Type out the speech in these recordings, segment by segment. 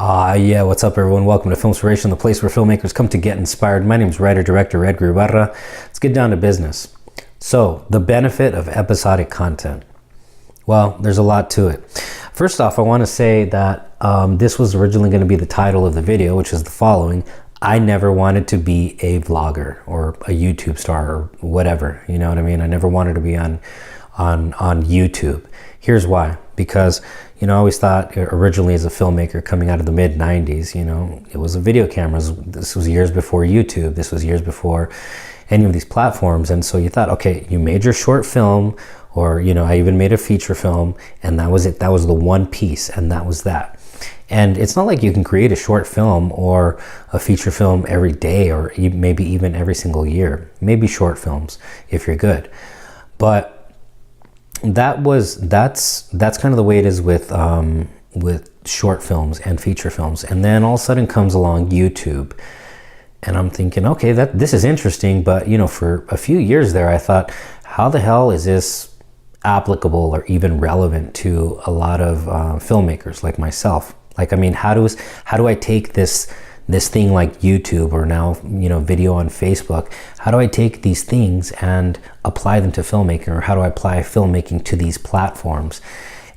Yeah, what's up everyone? Welcome to Filmspiration, the place where filmmakers come to get inspired. My name is writer-director Edgar Ibarra. Let's get down to business. So, the benefit of episodic content. Well, there's a lot to it. First off, I want to say that this was originally going to be the title of the video, which is the following. I never wanted to be a vlogger or a YouTube star or whatever, you know what I mean? I never wanted to be on YouTube. Here's why. Because, you know, I always thought originally as a filmmaker coming out of the mid 90s, you know, it was a video cameras. This was years before YouTube. This was years before any of these platforms. And so you thought, okay, you made your short film, or, you know, I even made a feature film, and that was it. That was the one piece, and that was that. And it's not like you can create a short film or a feature film every day, or maybe even every single year. Maybe short films if you're good. But that's kind of the way it is with short films and feature films. And then all of a sudden comes along YouTube, and I'm thinking, okay, this is interesting, but you know, for a few years there I thought, how the hell is this applicable or even relevant to a lot of filmmakers like myself? Like, I mean, how do I take this thing like YouTube, or now, you know, video on Facebook? How do I take these things and apply them to filmmaking, or how do I apply filmmaking to these platforms?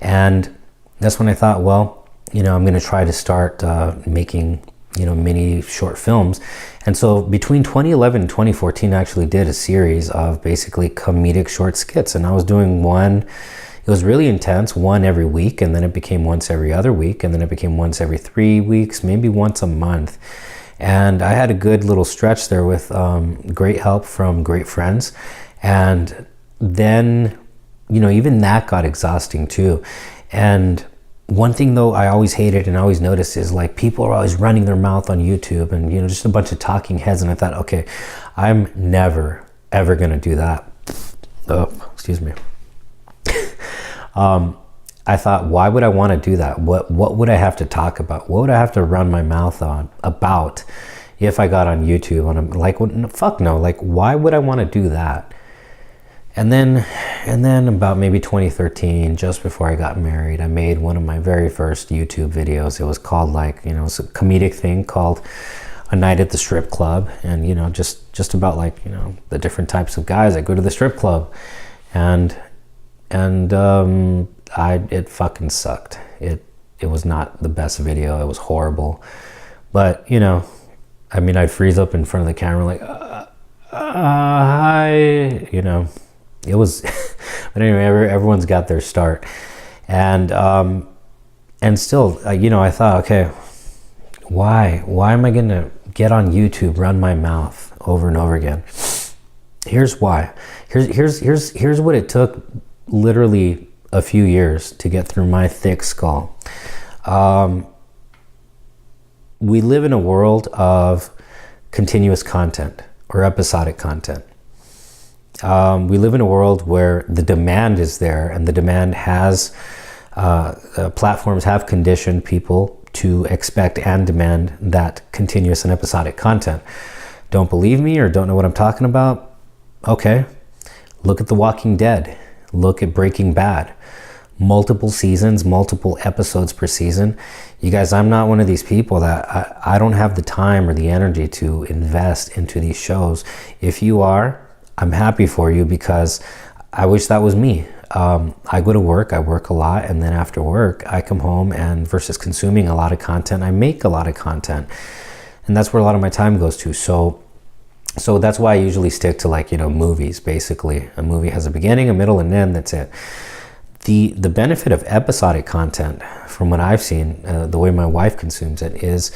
And that's when I thought, well, you know, I'm going to try to start making, you know, mini short films. And so between 2011 and 2014, I actually did a series of basically comedic short skits, and I was doing one. It was really intense, one every week, and then it became once every other week, and then it became once every 3 weeks, maybe once a month. And I had a good little stretch there with great help from great friends. And then, you know, even that got exhausting too. And one thing though I always hated and always noticed is, like, people are always running their mouth on YouTube and, you know, just a bunch of talking heads. And I thought, okay, I'm never, ever gonna do that. Oh, excuse me. I thought, why would I want to do that? What would I have to talk about? What would I have to run my mouth on about if I got on YouTube? And I'm like, well, fuck no. Like, why would I want to do that? And then about maybe 2013, just before I got married, I made one of my very first YouTube videos. It was called, like, you know, it's a comedic thing called A Night at the Strip Club. And, you know, just about, like, you know, the different types of guys that go to the strip club. And it fucking sucked. It was not the best video. It was horrible. But, you know, I mean, I'd freeze up in front of the camera like, hi, you know, it was, but anyway, everyone's got their start. And still, you know, I thought, okay, why am I going to get on YouTube, run my mouth over and over again? Here's why. Here's what it took. Literally a few years to get through my thick skull. We live in a world of continuous content or episodic content. We live in a world where the demand is there, and the demand has platforms have conditioned people to expect and demand that continuous and episodic content. Don't believe me or don't know what I'm talking about? Okay, look at The Walking Dead. Look at Breaking Bad. Multiple seasons, multiple episodes per season. You guys, I'm not one of these people that I don't have the time or the energy to invest into these shows. If you are, I'm happy for you, because I wish that was me. I go to work, I work a lot, and then after work, I come home, and versus consuming a lot of content, I make a lot of content. And that's where a lot of my time goes to. So that's why I usually stick to, like, you know, movies. Basically, a movie has a beginning, a middle, and end. That's it. The benefit of episodic content, from what I've seen, the way my wife consumes it, is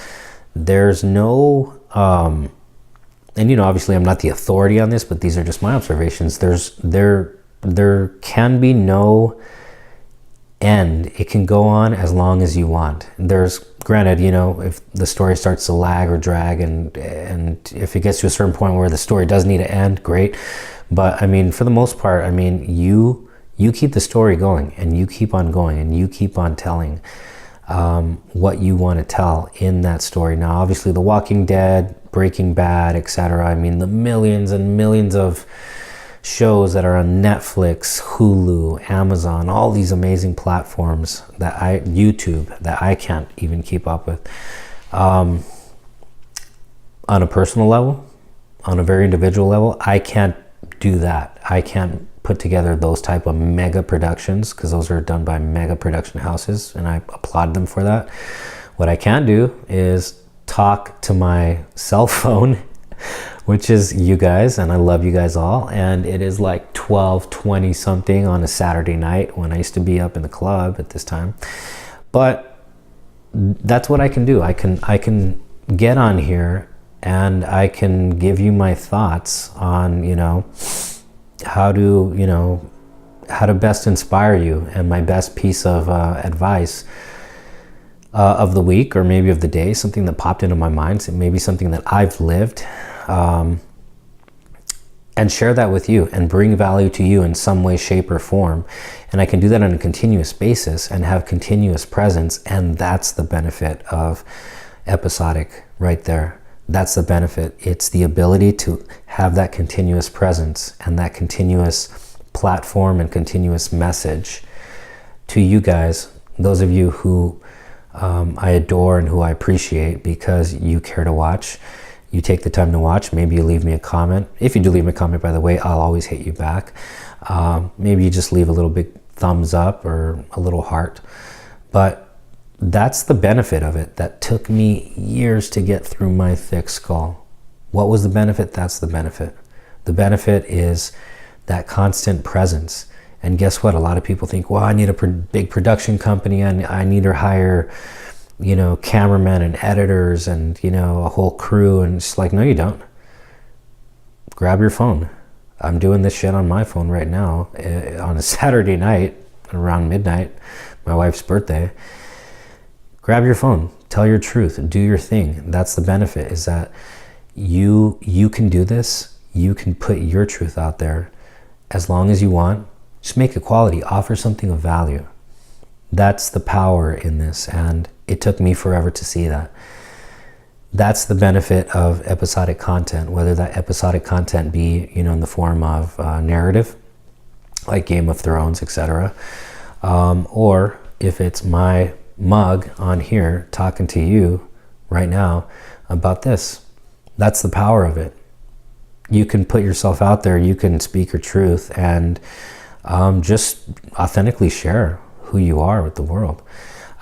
there's no, and, you know, obviously I'm not the authority on this, but these are just my observations. There can be no end. It can go on as long as you want. Granted, you know, if the story starts to lag or drag, and if it gets to a certain point where the story does need to end, great. But I mean, for the most part, I mean, you keep the story going, and you keep on going, and you keep on telling what you want to tell in that story. Now, obviously, The Walking Dead, Breaking Bad, etc. I mean, the millions and millions of shows that are on Netflix, Hulu, Amazon, all these amazing platforms YouTube, that I can't even keep up with. On a personal level, on a very individual level, I can't do that. I can't put together those type of mega productions, because those are done by mega production houses, and I applaud them for that. What I can do is talk to my cell phone, which is you guys, and I love you guys all, and it is like 12:20 something on a Saturday night when I used to be up in the club at this time. But that's what I can do. I can get on here and I can give you my thoughts on, how to best inspire you, and my best piece of advice of the week, or maybe of the day, something that popped into my mind, so maybe something that I've lived, and share that with you and bring value to you in some way, shape, or form. And I can do that on a continuous basis and have continuous presence, and that's the benefit of episodic right there. That's the benefit. It's the ability to have that continuous presence and that continuous platform and continuous message to you guys, those of you who I adore and who I appreciate, because you care to watch. You take the time to watch. Maybe you leave me a comment. If you do leave me a comment, by the way, I'll always hit you back. Maybe you just leave a little big thumbs up or a little heart. But that's the benefit of it. That took me years to get through my thick skull. What was the benefit? That's the benefit. The benefit is that constant presence. And guess what? A lot of people think, well, I need a big production company, and I need to hire, cameramen and editors and, a whole crew. And it's like, no, you don't. Grab your phone. I'm doing this shit on my phone right now on a Saturday night around midnight, my wife's birthday. Grab your phone, tell your truth, do your thing. That's the benefit, is that you can do this. You can put your truth out there as long as you want. Just make it quality, offer something of value. That's the power in this, and it took me forever to see that. That's the benefit of episodic content, whether that episodic content be, in the form of narrative, like Game of Thrones, etc., or if it's my mug on here talking to you right now about this. That's the power of it. You can put yourself out there, you can speak your truth, and just authentically share who you are with the world.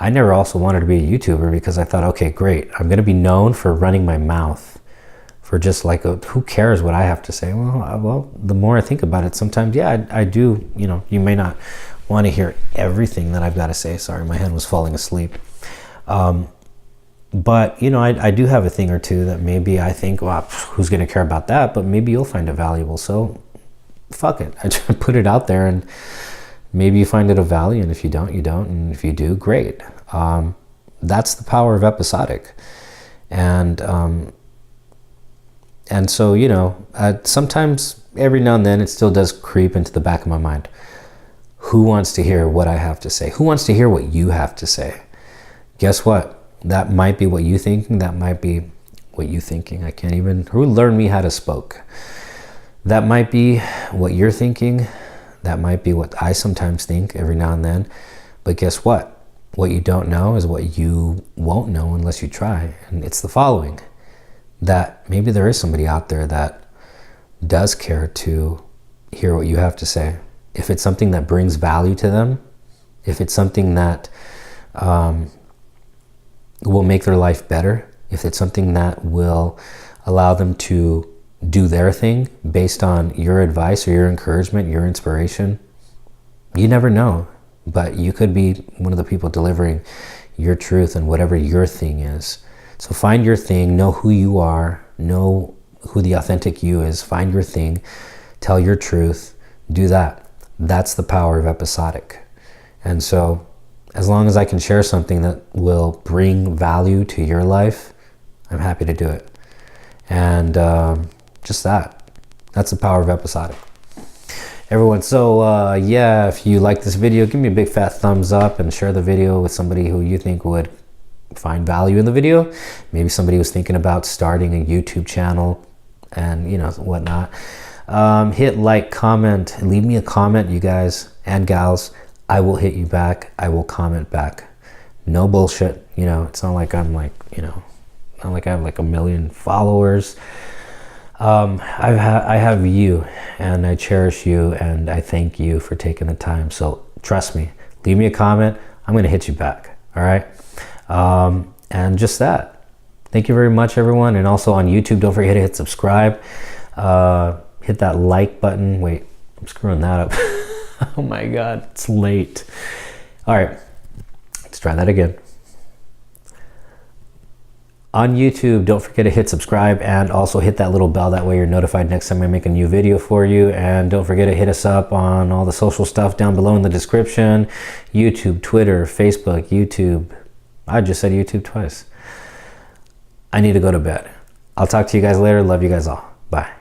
I never also wanted to be a YouTuber, because I thought, okay, great, I'm going to be known for running my mouth, for just like, who cares what I have to say? Well, the more I think about it, sometimes, I do, you may not want to hear everything that I've got to say. Sorry, my hand was falling asleep. But, I do have a thing or two that maybe I think, well, who's going to care about that? But maybe you'll find it valuable. So fuck it. I just put it out there, and maybe you find it of value. And if you don't, you don't. And if you do, great. That's the power of episodic. And so, sometimes every now and then it still does creep into the back of my mind. Who wants to hear what I have to say? Who wants to hear what you have to say? Guess what? That might be what you thinking. That might be what you thinking. Who learned me how to spoke? That might be what you're thinking. That might be what I sometimes think every now and then. But guess what? What you don't know is what you won't know unless you try. And it's the following, that maybe there is somebody out there that does care to hear what you have to say. If it's something that brings value to them, if it's something that will make their life better, if it's something that will allow them to do their thing based on your advice or your encouragement, your inspiration, you never know. But you could be one of the people delivering your truth and whatever your thing is. So find your thing, know who you are, know who the authentic you is, find your thing, tell your truth, do that. That's the power of episodic. And so as long as I can share something that will bring value to your life, I'm happy to do it. And just that's the power of episodic. Everyone, so if you like this video, give me a big fat thumbs up and share the video with somebody who you think would find value in the video. Maybe somebody was thinking about starting a YouTube channel and whatnot. Hit like, comment, leave me a comment, you guys and gals. I will hit you back. I will comment back. No bullshit. You know, it's not like I'm like, you know, not like I have like a million followers. I have you, and I cherish you, and I thank you for taking the time. So trust me, leave me a comment. I'm going to hit you back. All right. And just that. Thank you very much, everyone. And also on YouTube, don't forget to hit subscribe. Hit that like button. Wait, I'm screwing that up. Oh my God, it's late. All right, let's try that again. On YouTube, don't forget to hit subscribe and also hit that little bell. That way you're notified next time I make a new video for you. And don't forget to hit us up on all the social stuff down below in the description. YouTube, Twitter, Facebook, YouTube. I just said YouTube twice. I need to go to bed. I'll talk to you guys later. Love you guys all. Bye.